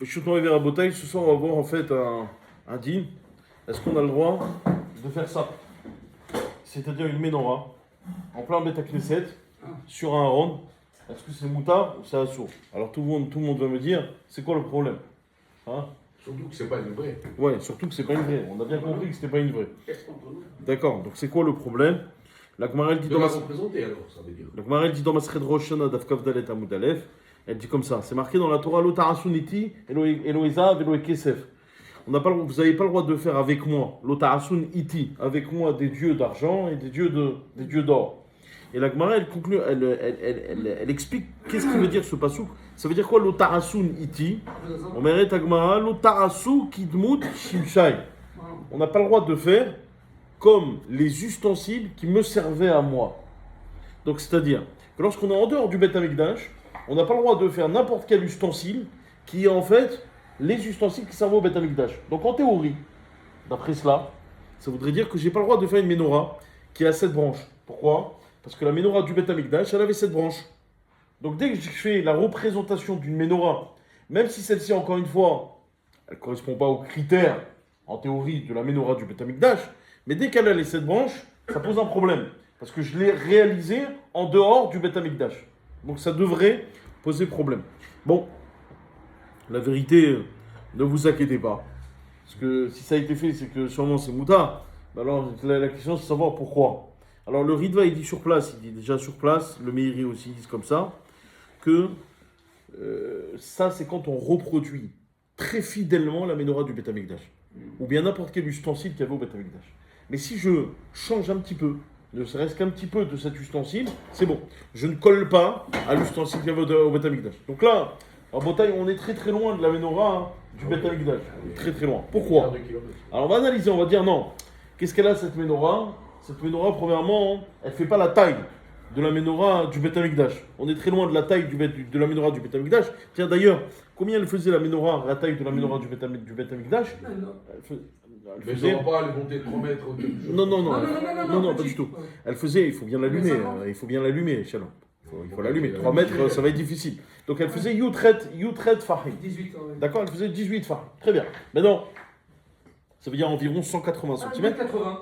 Péchutement et Vérabotaï, ce soir on va voir en fait un dîme. Est-ce qu'on a le droit de faire ça? C'est-à-dire une menorah en plein Beth Knesset sur un Aaron. Est-ce que c'est moutard ou c'est assourd? Alors tout le monde va me dire, c'est quoi le problème? Hein? Surtout que c'est pas une vraie. Ouais, surtout que c'est pas une vraie. On a bien compris que c'était pas une vraie. D'accord, donc c'est quoi le problème? La Gemara elle dit dans la représenter alors, ça veut dire. La Gemara elle dit dans Masechet Rosh Hashanah Daf Kaf Dalet Amud Aleph, elle dit comme ça, c'est marqué dans la Torah Lo ta'asun iti Elo Ezav Elo Kesef. Vous n'avez pas le droit de faire avec moi, Lo ta'asun iti, avec moi des dieux d'argent et des dieux d'or. Et la Gemara elle conclut, elle explique qu'est-ce que veut dire ce pasuk. Ça veut dire quoi Lo ta'asun iti? On mérite la Gemara Lo ta'asu kidmut shimshai. On n'a pas le droit de faire comme les ustensiles qui me servaient à moi. Donc c'est-à-dire que lorsqu'on est en dehors du Beth Amikdash, on n'a pas le droit de faire n'importe quel ustensile qui est en fait les ustensiles qui servent au Beth Amikdash. Donc en théorie, d'après cela, ça voudrait dire que j'ai pas le droit de faire une menorah qui a 7 branches. Pourquoi? Parce que la menorah du Beth Amikdash, elle avait 7 branches. Donc dès que je fais la représentation d'une menorah, même si celle-ci, encore une fois, elle ne correspond pas aux critères, en théorie, de la menorah du Beth Amikdash, mais dès qu'elle a les 7 branches, ça pose un problème. Parce que je l'ai réalisé en dehors du Beth Amikdash. Donc ça devrait poser problème. Bon, la vérité, ne vous inquiétez pas. Parce que si ça a été fait, c'est que sûrement c'est moutard. Alors la question c'est de savoir pourquoi. Alors le Ritva il dit sur place, il dit déjà sur place, le Meiri aussi dit comme ça, que ça c'est quand on reproduit très fidèlement la menorah du Beth Amikdash. Ou bien n'importe quel ustensile qu'il y avait au Beth Amikdash. Mais si je change un petit peu, ne serait-ce qu'un petit peu de cet ustensile, c'est bon. Je ne colle pas à l'ustensile qu'il y avait au Beth Amikdash. Donc là, en Bretagne, on est très très loin de la menorah du Beth Amikdash. Très très loin. Pourquoi? Alors on va analyser, on va dire non. Qu'est-ce qu'elle a cette menorah? Cette menorah, premièrement, elle ne fait pas la taille de la menorah du Beth Amikdash. On est très loin de la taille de la menorah du Beth Amikdash. Tiens d'ailleurs, combien elle faisait la menorah, la taille de la menorah du Beth Amikdash? Mais ça va pas aller monter 3 mètres. Non, pas du tout. Elle faisait, il faut bien l'allumer, Shalom. Il faut l'allumer. 3 mètres, ça va être difficile. Donc elle faisait Yutret Fahim. 18 ans. D'accord, elle faisait 18 Fahim. Très bien. Maintenant, ça veut dire environ 180 cm. 1m80.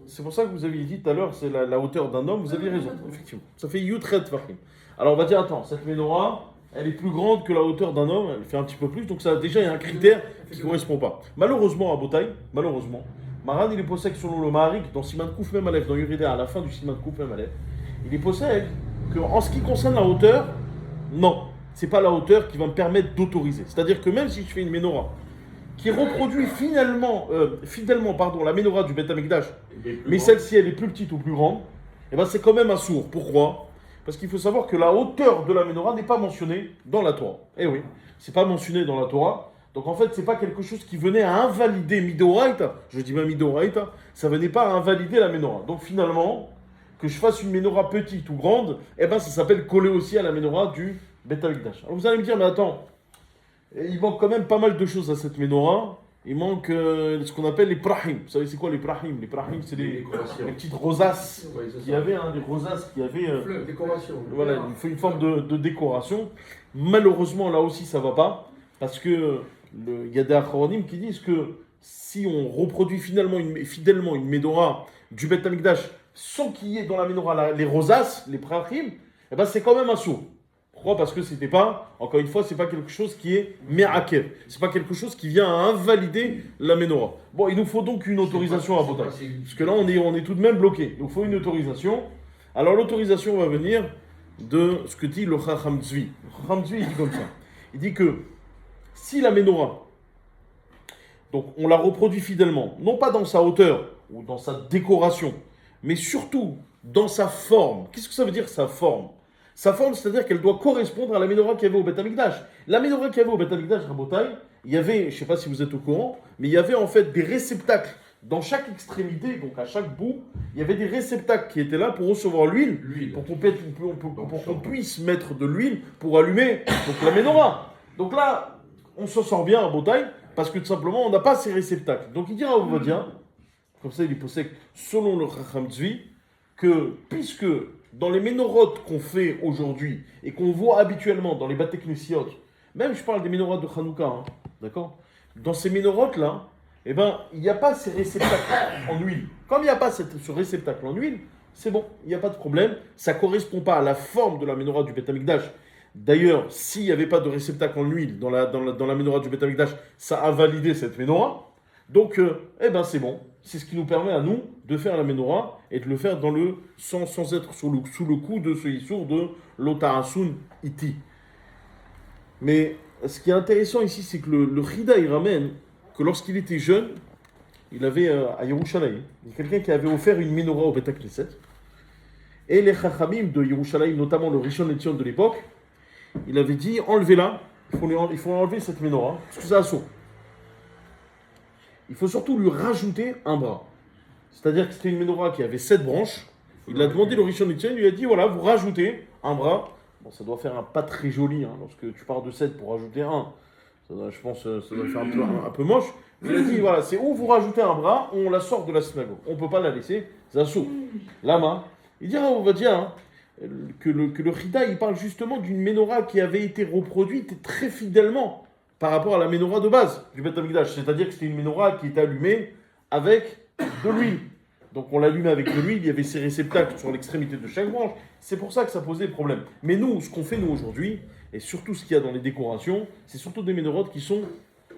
C'est pour ça que vous aviez dit tout à l'heure, c'est la hauteur d'un homme, vous aviez raison, effectivement. Ça fait Yutret Fahim. Alors on va dire, attends, cette menorah, elle est plus grande que la hauteur d'un homme, elle fait un petit peu plus, donc ça déjà il y a un critère qui ne correspond pas. Malheureusement, à Botaï, Maran il est possède selon le Maharik, dans Siman Kouf Mem Aleph, dans Yuridea, à la fin du Siman Kouf Mem Aleph, il est possède qu'en ce qui concerne la hauteur, non, c'est pas la hauteur qui va me permettre d'autoriser. C'est-à-dire que même si je fais une menorah qui reproduit fidèlement la menorah du Beth Amikdash, mais celle-ci elle est plus petite ou plus grande, et ben c'est quand même un sourd. Pourquoi? Parce qu'il faut savoir que la hauteur de la menorah n'est pas mentionnée dans la Torah. Eh oui, c'est pas mentionné dans la Torah. Donc en fait, c'est pas quelque chose qui venait à invalider Midoraita. Je dis bien Midoraita, ça venait pas à invalider la menorah. Donc finalement, que je fasse une menorah petite ou grande, eh ben ça s'appelle coller aussi à la menorah du Beth Amikdash. Alors vous allez me dire, mais attends, il manque quand même pas mal de choses à cette menorah. Il manque ce qu'on appelle les prahim. Vous savez c'est quoi les prahim? Les prahim, c'est les petites rosaces qu'il y avait, des rosaces qui avaient décoration. Voilà, il faut une forme de décoration. Malheureusement, là aussi, ça va pas. Parce que il y a des achronim qui disent que si on reproduit fidèlement une menorah du Beth Amikdash sans qu'il y ait dans la menorah les rosaces, les prahim, eh ben c'est quand même un sourd. Pourquoi? Parce que c'était pas, encore une fois, c'est pas quelque chose qui est me'akev. C'est pas quelque chose qui vient à invalider la menorah. Bon, il nous faut donc une autorisation à Botaï. Parce que là, on est tout de même bloqué. Il nous faut une autorisation. Alors, l'autorisation va venir de ce que dit le Chacham Tzvi. Le Chacham Tzvi, il dit comme ça. Il dit que si la menorah, donc on la reproduit fidèlement, non pas dans sa hauteur ou dans sa décoration, mais surtout dans sa forme. Qu'est-ce que ça veut dire, sa forme? Sa forme, c'est-à-dire qu'elle doit correspondre à la menorah qu'il y avait au Beth Amikdash. La menorah qu'il y avait au Beth Amikdash, Rabotai, il y avait, je ne sais pas si vous êtes au courant, mais il y avait en fait des réceptacles dans chaque extrémité, donc à chaque bout, il y avait des réceptacles qui étaient là pour recevoir l'huile, pour qu'on puisse mettre de l'huile pour allumer donc, la menorah. Donc là, on s'en sort bien à Botaï, parce que tout simplement, on n'a pas ces réceptacles. Donc il dira à Ovadia, comme ça il est possède selon le Chacham Tzvi, que puisque dans les ménorotes qu'on fait aujourd'hui et qu'on voit habituellement dans les Bate Knesiot, même je parle des ménorotes de Hanouka, D'accord? Dans ces ménorotes-là, eh ben, il n'y a pas ces réceptacles en huile. Comme il n'y a pas ce réceptacle en huile, c'est bon, il n'y a pas de problème. Ça ne correspond pas à la forme de la menorah du Beth Amikdash. D'ailleurs, s'il n'y avait pas de réceptacle en huile dans la menorah du Beth Amikdash, ça a validé cette menorah. Donc, eh ben, c'est bon. C'est ce qui nous permet à nous de faire la menorah et de le faire sans être sous le coup de ce issour de l'otarasun iti. Mais ce qui est intéressant ici, c'est que le Chida, il ramène que lorsqu'il était jeune, il avait à Yerushalayim, il y a quelqu'un qui avait offert une menorah au Beth Knesset. Et les Chachamim de Yerushalayim, notamment le Rishon LeZion de l'époque, il avait dit enlevez-la, il faut enlever cette menorah, parce que c'est assaut. Il faut surtout lui rajouter un bras. C'est-à-dire que c'était une menorah qui avait 7 branches. Il a demandé le Rishon LeZion, il lui a dit voilà, vous rajoutez un bras. Bon, ça doit faire un pas très joli, hein, lorsque tu pars de 7 pour rajouter un. Je pense que ça doit faire un peu moche. Il a dit voilà, c'est où vous rajoutez un bras, on la sort de la synagogue. On ne peut pas la laisser, ça saute. Lama, il dira, on va dire hein, que le Chida, il parle justement d'une menorah qui avait été reproduite très fidèlement par rapport à la menorah de base du Beth Amikdash. C'est-à-dire que c'était une menorah qui était allumée avec de l'huile. Donc on l'allumait avec de l'huile, il y avait ces réceptacles sur l'extrémité de chaque branche. C'est pour ça que ça posait problème. Mais nous, ce qu'on fait nous aujourd'hui, et surtout ce qu'il y a dans les décorations, c'est surtout des ménorotes qui sont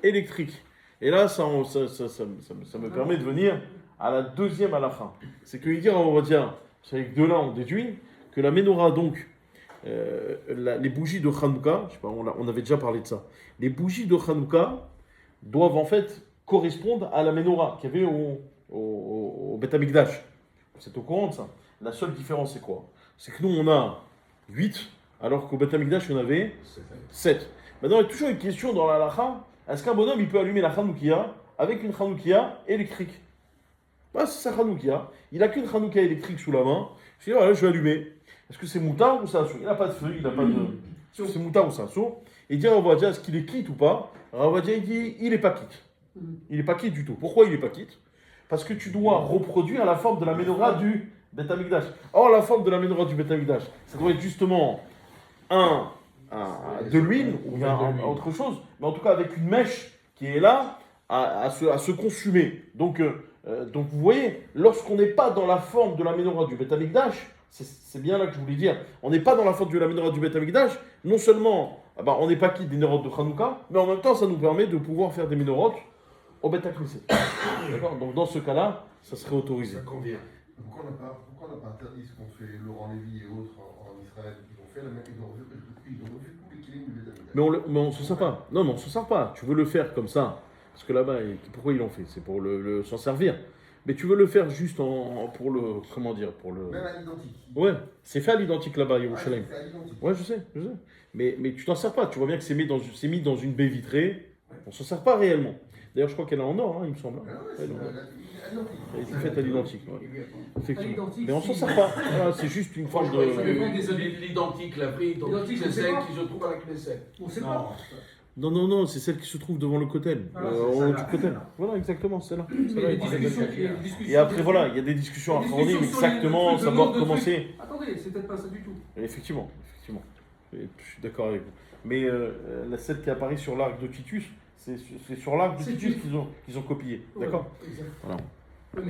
électriques. Et là, ça me permet de venir à la deuxième halakha. C'est que dire, on va dire, c'est que de là on déduit que la menorah, donc, les bougies de Hanouka, je sais pas, on avait déjà parlé de ça, les bougies de Hanouka doivent en fait correspondre à la menorah qu'il y avait au Beth Amikdash. Vous êtes au courant de ça? La seule différence, c'est quoi? C'est que nous, on a 8, alors qu'au Beth Amikdash, il y en avait 7. Maintenant, il y a toujours une question dans la halakha. Est-ce qu'un bonhomme, il peut allumer la Hanoukia avec une Hanoukia électrique? Bah, c'est sa Hanoukia. Il n'a qu'une Hanoukia électrique sous la main. Je dis, voilà, je vais allumer. Est-ce que c'est moutard ou c'est assourd? Il n'a pas de feu, il n'a pas de... C'est moutard ou c'est assourd? Et il dit à Ravadia, est-ce qu'il est quitte ou pas? Ravadia, il dit, il n'est pas quitte. Il n'est pas quitte du tout. Pourquoi il n'est pas quitte? Parce que tu dois reproduire la forme de la menorah du Beth Amikdash. Or, la forme de la menorah du Beth Amikdash, ça doit être justement de l'huile ou bien autre chose, mais en tout cas avec une mèche qui est là à se consumer. Donc vous voyez, lorsqu'on n'est pas dans la forme de la menorah du Beth Amikdash, c'est bien là que je voulais dire, on n'est pas dans la forme de la menorah du Beth Amikdash, non seulement on n'est pas quitte des menorahs de Hanouka, mais en même temps ça nous permet de pouvoir faire des menorahs au Beth Knesset. D'accord? Donc dans ce cas-là, ça serait autorisé. Ça convient. Pourquoi on n'a pas interdit ce qu'ont fait Laurent Lévy et autres en Israël? Ils ont fait la même, ils ont revu tous les kilings du Beth Amikdash. Mais on ne se sert pas. Non, mais on ne se sert pas. Tu veux le faire comme ça. Parce que là-bas, pourquoi ils l'ont fait? C'est pour s'en servir. Mais tu veux le faire juste pour le... Comment dire pour le... Même à l'identique. Ouais, c'est fait à l'identique là-bas, à Yerushalayim. C'est à l'identique. Ouais, je sais. Mais tu t'en sers pas. Tu vois bien que c'est mis dans une baie vitrée. On ne s'en sert pas réellement. D'ailleurs, je crois qu'elle est en or, hein, il me semble. Ah ouais, c'est à l'identique. Elle était faite à l'identique. Ouais. Effectivement. l'identique, Mais on s'en sert pas. Voilà, c'est juste une forme Franchement, de... l'identique, la vraie identique, c'est celle qui se trouve à la Knesset. On sait pas. Non, c'est celle qui se trouve devant le kotel. Voilà, Au haut c'est du ça. kotel. Voilà, exactement, c'est là. Il y a des discussions. Et après, voilà, il y a des discussions à Chronim, exactement, savoir comment c'est. Attendez, c'est peut-être pas ça du tout. Effectivement. Je suis d'accord avec vous. Mais la scène qui apparaît sur l'arc de Titus, c'est sur l'arc de C'est Titus juste. qu'ils ont copié. D'accord? Ouais, exact. Voilà.